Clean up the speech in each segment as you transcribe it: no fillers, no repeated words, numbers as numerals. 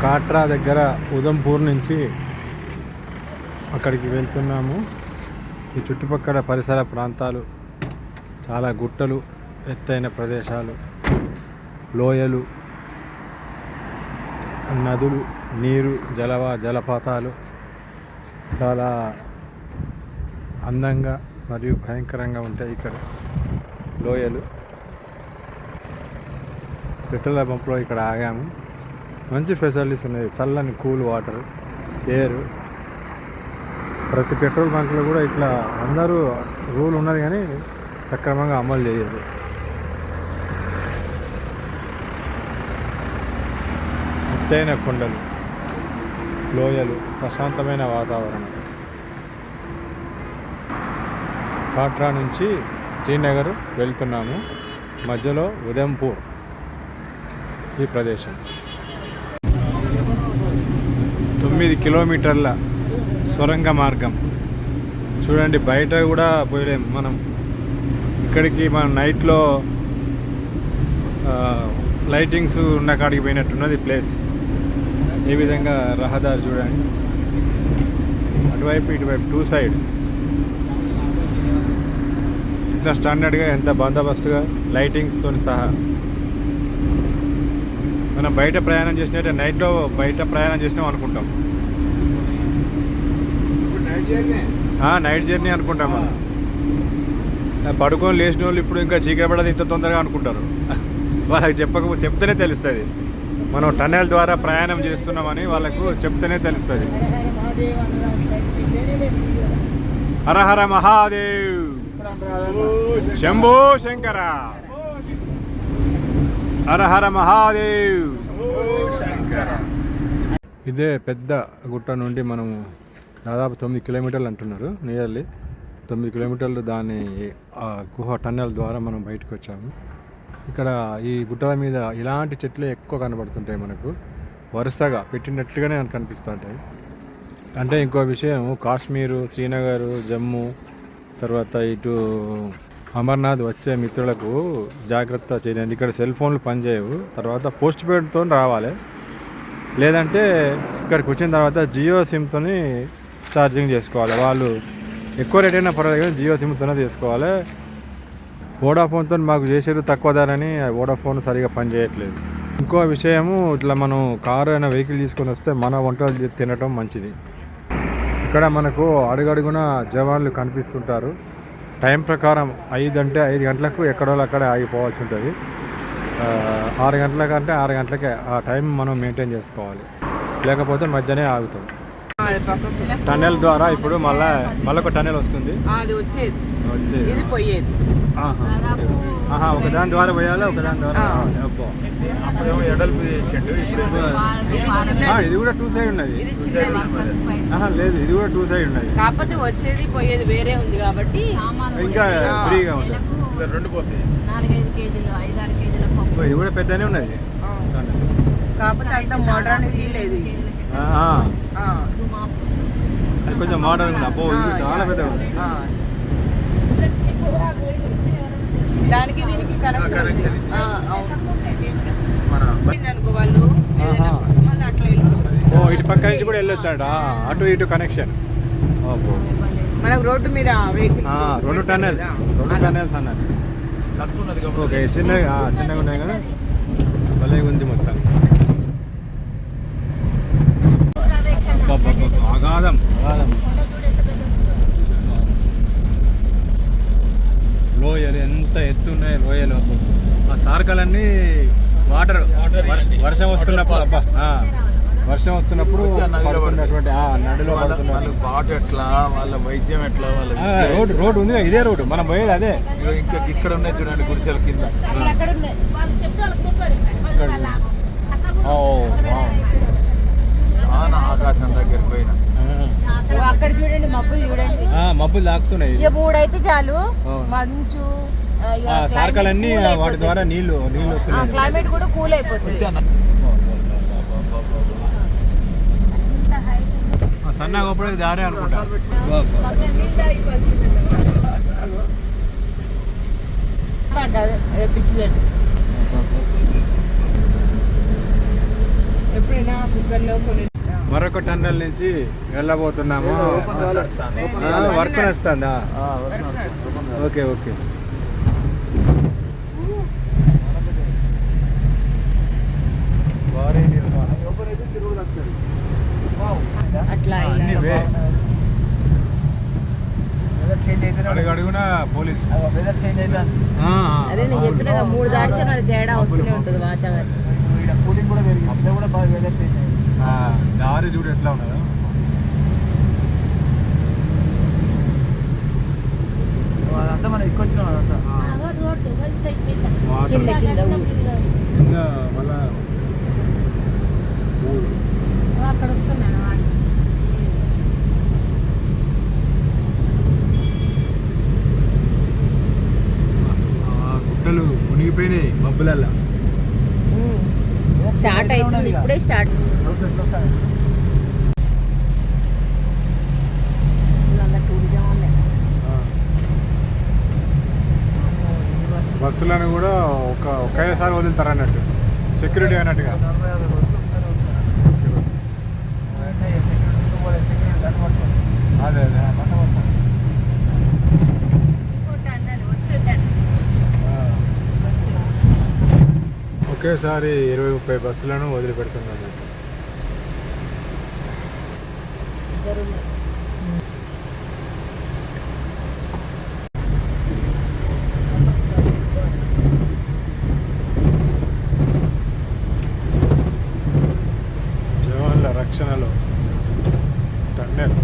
కాట్రా దగ్గర ఉదంపూర్ నుంచి అక్కడికి వెళ్తున్నాము. ఈ చుట్టుపక్కల పరిసర ప్రాంతాలు చాలా గుట్టలు, ఎత్తైన ప్రదేశాలు, లోయలు, నదులు, నీరు, జలపాతాలు చాలా అందంగా మరియు భయంకరంగా ఉంటాయి ఇక్కడ లోయలు. పెట్రోల్ పంప్లో ఇక్కడ ఆగాము. మంచి ఫెసిలిటీస్ ఉన్నాయి. చల్లని కూల్ వాటర్, ఎయిర్. ప్రతి పెట్రోల్ బంక్లో కూడా ఇట్లా అందరూ రూల్ ఉన్నది కానీ సక్రమంగా అమలు చేయదు. ఎత్తైన కొండలు, లోయలు, ప్రశాంతమైన వాతావరణం. కాట్రా నుంచి శ్రీనగర్ వెళ్తున్నాము. మధ్యలో ఉదంపూర్ ఈ ప్రదేశం. 9 కిలోమీటర్ల సొరంగ మార్గం. చూడండి, బయట కూడా పోయలేము మనం. ఇక్కడికి మనం నైట్లో లైటింగ్స్ ఉన్న కాడికి పోయినట్టున్నది ప్లేస్. ఏ విధంగా రహదారి చూడండి, అటువైపు ఇటువైపు 2 సైడ్ ఎంత స్టాండర్డ్గా, ఎంత బందోబస్తుగా లైటింగ్స్తో సహా. మనం బయట ప్రయాణం చేసినట్టే నైట్లో బయట ప్రయాణం చేసినాం అనుకుంటాం. నైట్ జర్నీ అనుకుంటాం మనం. పడుకొని లేచిన వాళ్ళు ఇప్పుడు ఇంకా చీకటి పడదు ఇంత తొందరగా అనుకుంటారు. వాళ్ళకి చెప్తేనే తెలుస్తుంది. మనం టన్నెల్ ద్వారా ప్రయాణం చేస్తున్నామని వాళ్ళకు చెప్తేనే తెలుస్తుంది. హర హర మహాదేవ్, శంభో శంకర, హర హర మహాదేవ్. ఇదే పెద్ద గుట్ట నుండి మనము దాదాపు 9 కిలోమీటర్లు అంటున్నారు. నియర్లీ 9 కిలోమీటర్లు దాని గుహ టన్నెల్ ద్వారా మనం బయటకు వచ్చాము. ఇక్కడ ఈ గుట్టల మీద ఇలాంటి చెట్లు ఎక్కువ కనబడుతుంటాయి. మనకు వరుసగా పెట్టినట్టుగానే మనకు కనిపిస్తుంటాయి. అంటే ఇంకో విషయం, కాశ్మీరు, శ్రీనగర్, జమ్మూ, తర్వాత ఇటు అమర్నాథ్ వచ్చే మిత్రులకు జాగ్రత్త చేయండి. ఇక్కడ సెల్ ఫోన్లు పనిచేయవు. తర్వాత పోస్ట్ పెయిడ్తో రావాలి. లేదంటే ఇక్కడికి వచ్చిన తర్వాత జియో సిమ్తో ఛార్జింగ్ చేసుకోవాలి. వాళ్ళు ఎక్కువ రేట్ అయినా పర్వాలేదు కానీ జియో సిమ్తోనే చేసుకోవాలి. వోడాఫోన్తో మాకు చేసారు తక్కువ ధరని, వోడాఫోన్ సరిగా పనిచేయట్లేదు. ఇంకో విషయము, ఇట్లా మనం కారు అయినా వెహికల్ తీసుకొని వస్తే మన వంటలు తినటం మంచిది. ఇక్కడ మనకు అడుగడుగున జవాన్లు కనిపిస్తుంటారు. టైం ప్రకారం 5 అంటే 5 గంటలకు ఎక్కడో అక్కడే ఆగిపోవాల్సి ఉంటుంది. 6 గంటలకంటే 6 గంటలకే ఆ టైం మనం మెయింటైన్ చేసుకోవాలి. లేకపోతే మధ్యనే ఆగుతాం. టన్నెల్ ద్వారా ఇప్పుడు మళ్ళీ ఒక టన్నెల్ వస్తుంది. ఒకదాని ద్వారా పోయాలి, ఒకదాని ద్వారా. ఇది కూడా 2 సైడ్ ఉన్నది. లేదు, ఇది కూడా 2 సైడ్ ఉన్నది. కాకపోతే వచ్చేది పోయేది వేరే ఉంది కాబట్టి ఇంకా ఫ్రీగా ఉంది. 2 పోతాయి. 4-5 కేజీలు, 5-6 కేజీల పప్పు. ఇది కూడా పెద్దనే ఉన్నది. కాకపోతే అంత మోడర్న్ లేదు. అది కొంచెం మోడర్న్ ఉంది. అబ్బో, ఇది చాలా పెద్దగా ఉంది. దానికి దీనికి కనెక్షన్ అనుకో వాళ్ళు అట్లా. ఓ, ఇటు పక్క నుంచి కూడా వెళ్ళొచ్చాడ, అటు ఇటు కనెక్షన్. మనకు రోడ్డు మీద 2 టన్నెల్స్ అన్నట్టు. ఓకే, చిన్నగా ఉన్నాయి కదా, భలే ఉంది మొత్తం. అగాధం. లోయలు ఎంత ఎత్తున్నాయి లోయలు. ఆ సార్కలన్నీ వాటర్ వర్షం వస్తున్నప్పుడు వర్షం వస్తున్నప్పుడు పడుతున్నటువంటి నడిలో పడుతున్నారు. బాట ఎట్లా, వాళ్ళ వైద్యం ఎట్లా, వాళ్ళ రోడ్డు ఉంది. ఇదే రోడ్డు మనం పోయేది అదే. ఇంకా ఇక్కడ ఉన్నాయి చూడండి గుడిసెల కింద. చాలా ఆకాశం దగ్గరికి పోయినా అక్కడ చూడండి, మబ్బులు చూడండి, మబ్బులు తాకుతున్నాయి. మూడైతే చాలు, మంచు, సార్కలన్నీ వాటి ద్వారా నీళ్లు వస్తున్నాయి. క్లైమేట్ కూడా కూల్ అయిపోతుంది. సన్న గొప్పది దారే అనుకుంటా. ఎప్పుడైనా కుక్కర్లో కొన్ని మరొక టన్నెల్ నుంచి వెళ్ళబోతున్నాము. వర్క్ వస్తుందా? Okay okay. అట్లా అన్నీ అడుగున పోలీస్. అదే నేను చెప్పిన 3 దాటితే మరి తేడా వస్తూనే ఉంటుంది వాతావరణం. దారి చూడు ఎట్లా ఉన్నదా. అదంతా మనం ఎక్కొచ్చినాం అదంతా. కింద కింద మళ్ళా అక్కడ వస్తున్నాను. గుట్టలు మునిగిపోయినాయి మబ్బులల్లా. స్టార్ట్ అవుతుంది ఇప్పుడే స్టార్ట్. బస్సులను కూడా ఒకేసారి వదులుతారు అన్నట్టు, సెక్యూరిటీ అన్నట్టుగా. అదే అదే ఒకేసారి 20-30 బస్సులను వదిలిపెడుతున్నాను. జవాన్ల రక్షణలో టన్నెల్.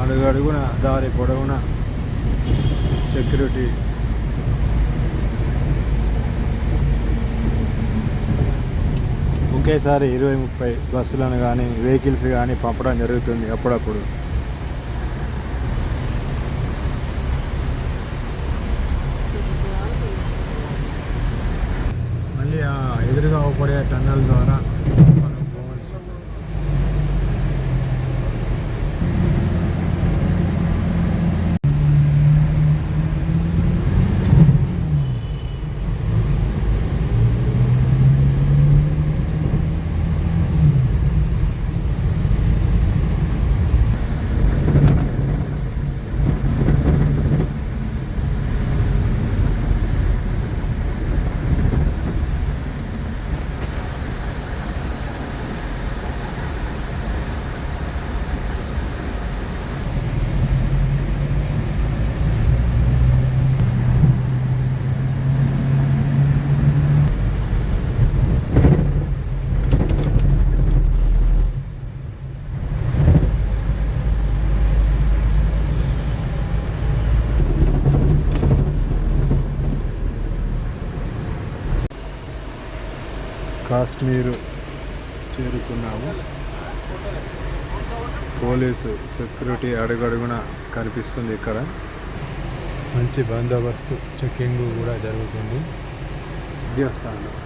అడుగడుగున దారి పొడవున సెక్యూరిటీ. ఒకేసారి 20-30 బస్సులను కానీ వెహికల్స్ కానీ పంపడం జరుగుతుంది అప్పుడప్పుడు. మళ్ళీ ఆ ఎదురుగా అవపడే టన్నెల్ ద్వారా మనం పోవాల్సి ఉంటుంది. కాశ్మీరు చేరుకున్నాము. పోలీసు సెక్యూరిటీ అడుగడుగున కనిపిస్తుంది. ఇక్కడ మంచి బందోబస్తు, చెక్కింగ్ కూడా జరుగుతుంది. దేవస్థానం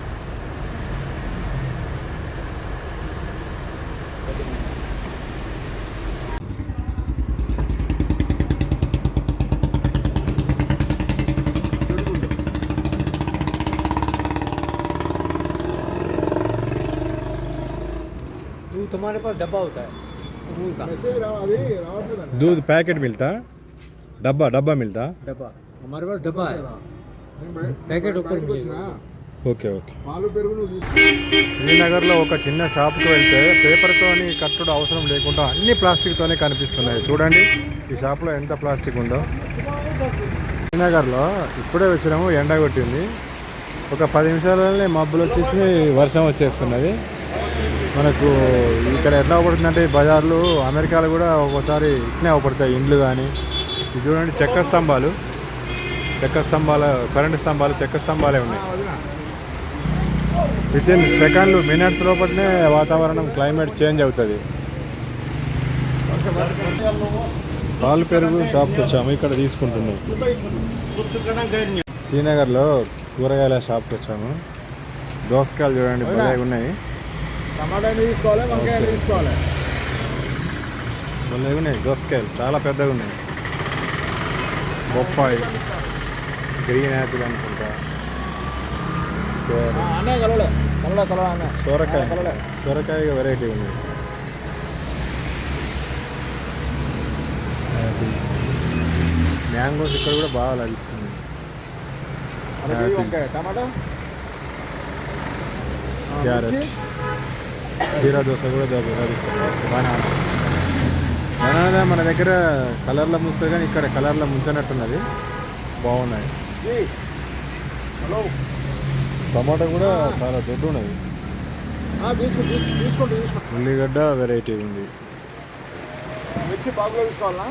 तुम्हारे पास डब्बा होता है रूल का दूध पैकेट मिलता, डब्बा डब्बा मिलता. डब्बा हमारे पास डब्बा है पैकेट ऊपर मिलेगा. Okay okay. శ్రీనగర్లో ఒక చిన్న షాప్కి వెళ్తే పేపర్తోని కట్టుడు అవసరం లేకుండా అన్ని ప్లాస్టిక్తోనే కనిపిస్తున్నాయి. చూడండి ఈ షాప్లో ఎంత ప్లాస్టిక్ ఉందో. శ్రీనగర్లో ఇప్పుడే వచ్చినాము, ఎండ కొట్టింది. ఒక 10 నిమిషాలనే మబ్బులు వచ్చేసి వర్షం వచ్చేస్తున్నది. మనకు ఇక్కడ ఎట్లా అవపడుతుందంటే ఈ బజార్లు అమెరికాలో కూడా ఒక్కోసారి ఇట్నే అవపడతాయి ఇండ్లు కానీ. ఇది చూడండి చెక్క స్తంభాలు, కరెంటు స్తంభాలు, చెక్క స్తంభాలే ఉన్నాయి. వితిన్ సెకండ్లు, మినిట్స్ లోపలనే వాతావరణం, క్లైమేట్ చేంజ్ అవుతుంది. పాలు పెరుగు షాప్కి వచ్చాము, ఇక్కడ తీసుకుంటున్నాం. శ్రీనగర్లో కూరగాయల షాప్కి వచ్చాము. దోసకాయలు చూడండి భలే ఉన్నాయి. టమాటా తీసుకోవాలి, వంకాయలు తీసుకోవాలి. భలే ఉన్నాయి దోసకాయలు, చాలా పెద్దగా ఉన్నాయి. బొప్పాయి, గ్రీన్ యాపిల్ అనుకుంటా, అనే కలవలే అన్న. సొరకాయ వెరైటీ ఉంది. మ్యాంగోస్ ఇక్కడ కూడా బాగా లభిస్తుంది. టమాటా, క్యారెట్, జీరా దోశ కూడా లభిస్తుంది. బనానా మన దగ్గర కలర్లో ముంచుతుంది కానీ ఇక్కడ కలర్లో ముంచనట్టున్నది. బాగున్నాయి. టమాటా కూడా చాలా దొడ్డు ఉన్నది. తీసుకోండి. ఉల్లిగడ్డ వెరైటీ ఉంది. మిర్చి బాగా తీసుకోవాలా?